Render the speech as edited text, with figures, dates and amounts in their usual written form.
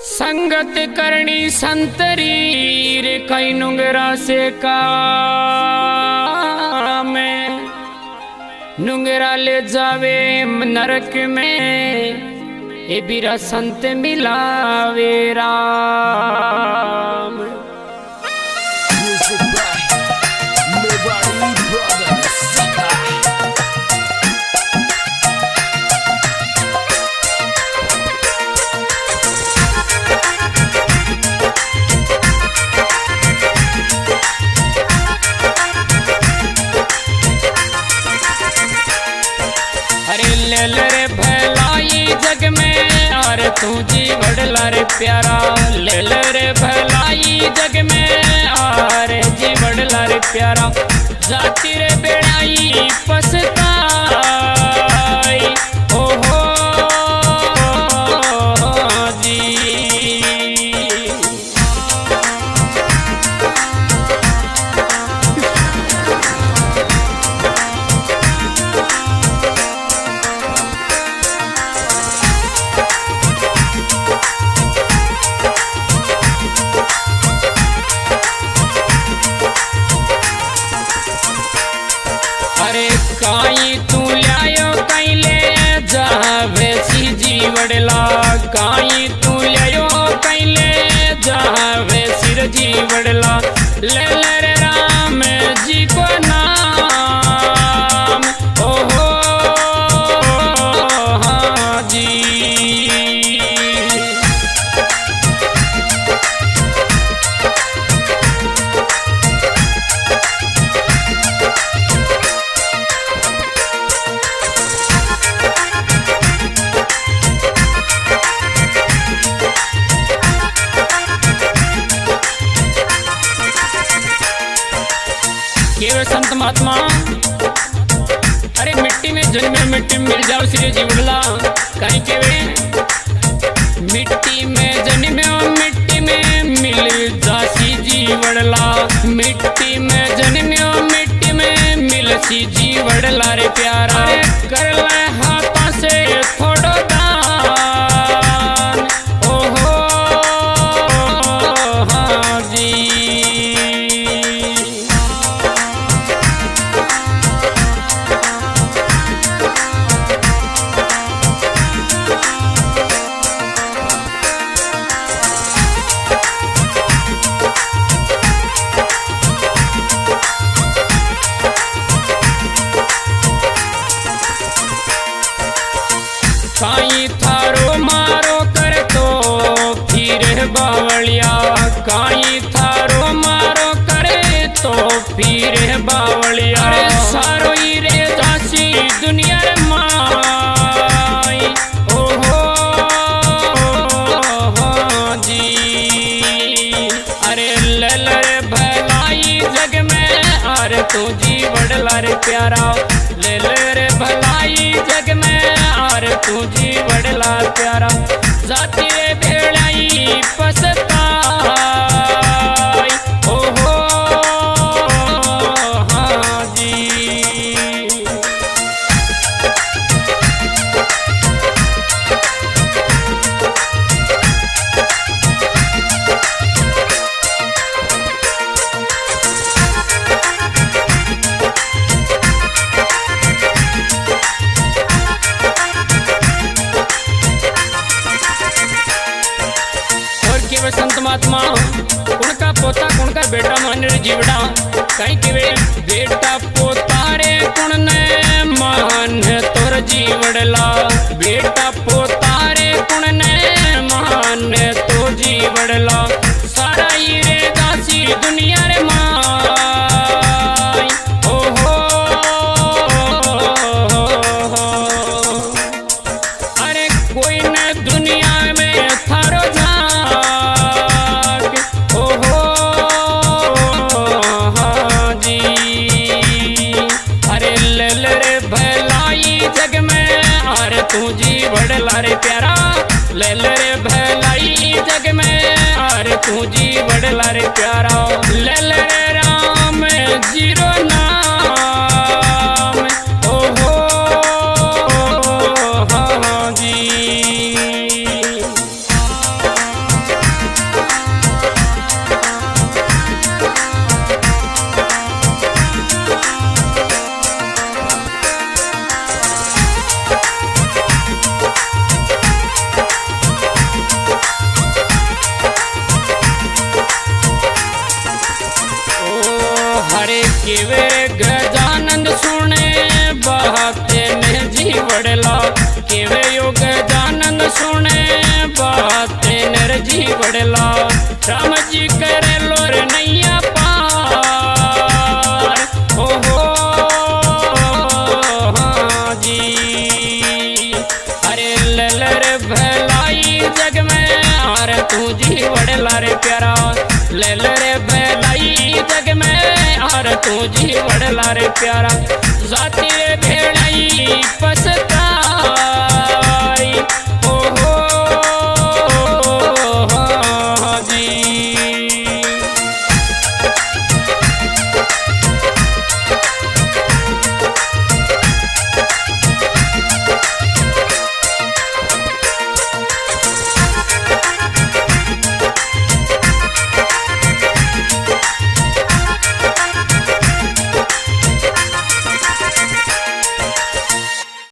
संगत करनी संतरी रे कई नुंगरा से काम नुंगरा ले जावे नरक में ए बीरा संत मिलावे राम। ले रे भलाई जग में और तू जी बड़ला रे प्यारा ले रे भलाई जग में और जी बड़ला रे प्यारा जाती रे बेड़ाई पछताई ओ हो जी। काई तू लायो कई ले जावे सी जी वड़ला काई तू लायो कई ले जावे सिर जी वड़ला ले रे राम जी को नाम ओ हो हाँ जी। केवल संत महात्मा अरे मिट्टी में जन्मे मिट्टी में मिल जाओ श्री जीवड़ला कहीं केवे मिट्टी में जन्मे मिट्टी में मिल जासी जीवड़ला मिट्टी में जन्मे मिट्टी में मिल सी जीवड़ला रे प्यारा कर ले हाथों से थोड़ो दान ओ हो हाँ जी। काई थारो मारो कर तो फिर बावलिया काई थारो मारो करे तो फिर बावलिया सारो ही रे दासी दुनिया रे माई ओ हो जी। अरे लल रे भलाई जग में अरे तू जी बड़ला रे प्यारा ले रे भलाई जग में और तू जी बड़ला प्यारा जाती रे भेड़ाई पछताई ओ हो हाँ जी। संत महात्मा उनका पोता उनका बेटा मान रे जीवड़ा कहीं के बेटा पोता रे कुण ने मान तोर जीवड़ला बेटा पोता रे कुण ने मान तो जीवड़ला सारा ही रे दासी दुनिया रे माई ओ हो अरे कोई न दुनिया में थारो तू जी बड़ला रे प्यारा ले रे भलाई जग में अरे तू जी बड़ला रे प्यारा ले रे राम जीरो नाम ओ हो हाँ जी। कर जी बड़ला राम जी करे लोर नैया पार हो हाँ जी। अरे ललर भलाई जग में और तू जी बड़ला रे प्यारा ललर भलाई जग में और तू जी बड़ला रे प्यारा जाती भेड़ाई पसता